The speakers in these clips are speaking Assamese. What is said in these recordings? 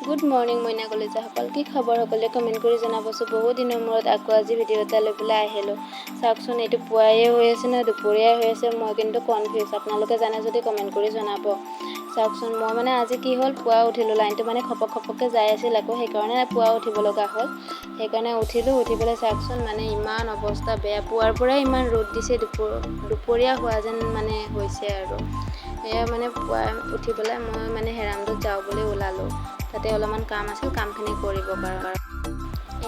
গুড মৰ্নিং মইনা কলিজাসকল, কি খবৰ সকলোৱে কমেণ্ট কৰি জনাবচোন। বহু দিনৰ মূৰত আকৌ আজি ভিডিঅ' এটা লৈ পেলাই আহিলোঁ। চাওকচোন, এইটো পুৱায়ে হৈ আছে নে দুপৰীয়াই হৈ আছে, মই কিন্তু কনফিউজ। আপোনালোকে জানে যদি কমেণ্ট কৰি জনাব। চাওকচোন, মই মানে আজি কি হ'ল, পুৱা উঠিলোঁ, লাইনটো মানে খপককৈ যাই আছিল আকৌ, সেইকাৰণে পুৱা উঠিব লগা হ'ল। সেইকাৰণে উঠিলোঁ, উঠি পেলাই চাওকচোন মানে ইমান অৱস্থা বেয়া, পুৱাৰ পৰাই ইমান ৰ'দ দিছে, দুপৰীয়া হোৱা যেন মানে হৈছে আৰু। এয়া মানে পুৱা উঠি পেলাই মই মানে হেৰামদত যাওঁ বুলি ওলালোঁ। তাতে অলপমান কাম আছিল, কামখিনি কৰিব কাৰণে।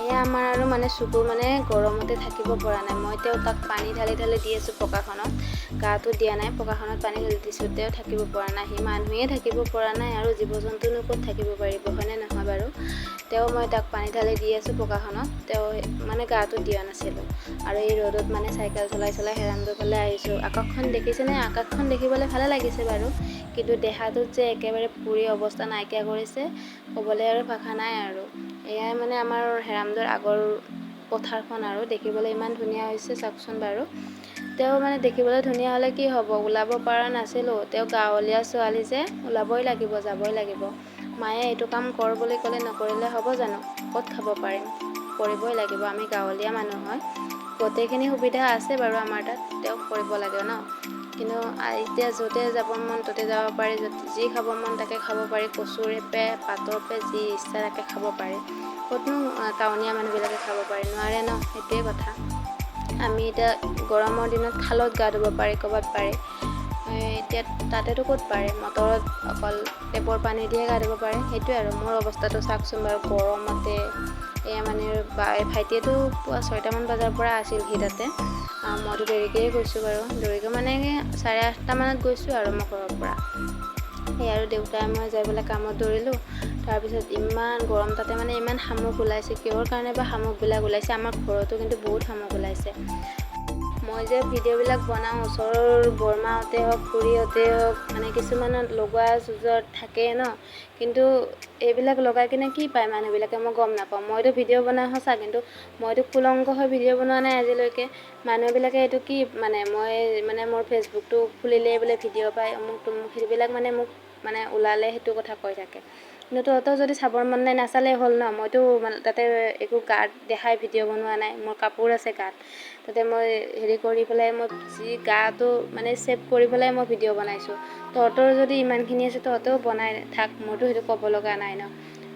এয়া আমাৰ আৰু মানে চুকু মানে গৰমতে থাকিব পৰা নাই। মই তেওঁ তাক পানী ঢালি দি আছোঁ পকাখনত, গাটো দিয়া নাই, পকাখনত পানী ঢালি দিছোঁ, তেওঁ থাকিব পৰা নাই। সি মানুহেই থাকিব পৰা নাই আৰু জীৱ জন্তুনো ক'ত থাকিব পাৰিব, হয়নে নহয় বাৰু। মই তাক পানী ঢালি দি আছোঁ পকাখনত, তেওঁ মানে গাটো দিয়া নাছিলোঁ। আৰু এই ৰ'দত মানে চাইকেল চলাই হেৰামদৰ ফালে আহিছোঁ। আকাশখন দেখিছেনে? আকাশখন দেখিবলৈ ভালে লাগিছে বাৰু, কিন্তু দেহাটোত যে একেবাৰে পুৰি অৱস্থা নাইকিয়া কৰিছে, ক'বলৈ আৰু ভাষা নাই আৰু। এয়াই মানে আমাৰ হেৰামদৰ আগৰ পথাৰখন আৰু, দেখিবলৈ ইমান ধুনীয়া হৈছে চাওকচোন বাৰু। মানে দেখিবলৈ ধুনীয়া হ'লে কি হ'ব, ওলাব পৰা নাছিলোঁ। গাঁৱলীয়া ছোৱালী যে, ওলাবই লাগিব, যাবই লাগিব। মায়ে এইটো কাম কৰ বুলি ক'লে নকৰিলে হ'ব জানো? ক'ত খাব পাৰিম, কৰিবই লাগিব। আমি গাঁৱলীয়া মানুহ হয়, গোটেইখিনি সুবিধা আছে বাৰু আমাৰ তাত, কৰিব লাগে ন। কিন্তু এতিয়া য'তে যাব মন ত'তে যাব পাৰি, যি খাব মন তাকে খাব পাৰি, কচুৰে পে পাতৰ পে যি ইচ্ছা তাকে খাব পাৰি। ক'তনো টাউনীয়া মানুহবিলাকে খাব পাৰে, নোৱাৰে ন, সেইটোৱে কথা। আমি এতিয়া গৰমৰ দিনত খালত গা ধুব পাৰি, ক'ৰবাত পাৰে, এতিয়া তাতেতো ক'ত পাৰে, মটৰত অকল টেপৰ পানী দিয়ে গা ধুব পাৰে। সেইটোৱে আৰু মোৰ অৱস্থাটো চাওকচোন বাৰু, গৰমতে। এয়া মানে ভাইটিয়েতো পুৱা 6টামান বজাৰ পৰা আছিল সি তাতে, মইতো দেৰিকৈয়ে গৈছোঁ বাৰু, দেৰিকৈ মানে 8:30 মানত গৈছোঁ আৰু মই ঘৰৰ পৰা। সেই আৰু দেউতাই মই যাই পেলাই কামত ধৰিলোঁ। তাৰপিছত ইমান গৰম, তাতে মানে ইমান শামুক ওলাইছে, কিহৰ কাৰণে বা শামুকবিলাক ওলাইছে। আমাৰ ঘৰতো কিন্তু বহুত শামুক ওলাইছে। মই যে ভিডিঅ'বিলাক বনাওঁ, ওচৰৰ বৰমাহঁতে হওক, খুৰীহঁতে হওক, মানে কিছুমানত লগোৱা চোজত থাকে ন, কিন্তু এইবিলাক লগাই কিনে কি পায় মানুহবিলাকে মই গম নাপাওঁ। মইতো ভিডিঅ' বনাই সঁচা, কিন্তু মইতো কুলংক হৈ ভিডিঅ' বনোৱা নাই আজিলৈকে। মানুহবিলাকে এইটো কি মানে, মই মানে মোৰ ফেচবুকটো খুলিলেই বোলে ভিডিঅ' পায়, অমুক তমুক, সেইবিলাক মানে মোক মানে ওলালে সেইটো কথা কৈ থাকে। কিন্তু তহঁতৰ যদি চাবৰ মন নাই, নাচালেই হ'ল ন। মইতো তাতে একো গাত দেখাই ভিডিঅ' বনোৱা নাই, মোৰ কাপোৰ আছে গাত, তাতে মই হেৰি কৰি পেলাই মই যি গাটো মানে ছেভ কৰি পেলাই মই ভিডিঅ' বনাইছোঁ। তহঁতৰ যদি ইমানখিনি আছে, তহঁতেও বনাই থাক, মোৰতো সেইটো ক'ব লগা নাই ন।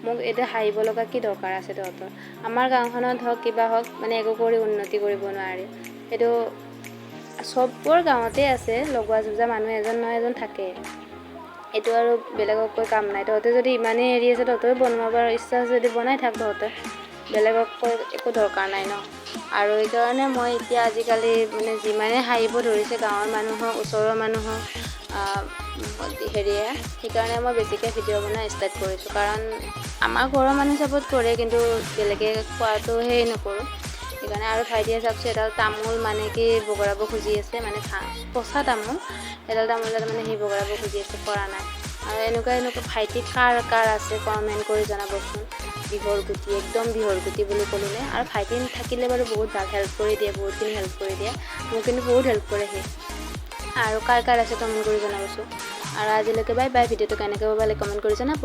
মোক এতিয়া হাঁহিব লগা কি দৰকাৰ আছে তহঁতৰ। আমাৰ গাঁওখনত হওক কিবা হওক, মানে একো কৰি উন্নতি কৰিব নোৱাৰি। সেইটো চবৰ গাঁৱতে আছে, লগোৱা যুজা মানুহ এজন নহয় এজন থাকে। এইটো আৰু বেলেগক কৈ কাম নাই। তহঁতে যদি ইমানেই এৰি আছে, তহঁতেও বনাব ইচ্ছা আছে যদি বনাই থাক তহঁতে, বেলেগক কৈ একো দৰকাৰ নাই ন। আৰু এইকাৰণে মই এতিয়া আজিকালি মানে যিমানে হাঁহিব ধৰিছে গাঁৱৰ মানুহ হওক, ওচৰৰ মানুহ হওক, সেইকাৰণে মই বেছিকৈ ভিডিঅ' বনোৱা ষ্টাৰ্ট কৰিছোঁ। কাৰণ আমাৰ ঘৰৰ মানুহ চাপৰ্ট কৰে, কিন্তু বেলেগে কোৱাটো নকৰোঁ। সেইকাৰণে আৰু ভাইটিয়ে চাওকচোন, এডাল তামোল মানে কি বগৰাব খুজি আছে, মানে পচা তামোল, এডাল তামোলত মানে সি বগৰাব খুজি আছে, পৰা নাই। আৰু এনেকুৱা ভাইটি কাৰ আছে কমেণ্ট কৰি জনাবচোন। বিহৰ গুটি, একদম বিহৰ গুটি বুলি ক'লোনে। আৰু ভাইটি থাকিলে বাৰু বহুত ভাল, হেল্প কৰি দিয়ে, বহুতখিনি হেল্প কৰি দিয়ে, মোক কিন্তু বহুত হেল্প কৰে সি। আৰু কাৰ আছে কমেণ্ট কৰি জনাবচোন। আৰু আজিলৈকে বাই বাই। ভিডিঅ'টো কেনেকৈ পালে কমেণ্ট কৰি জনাব।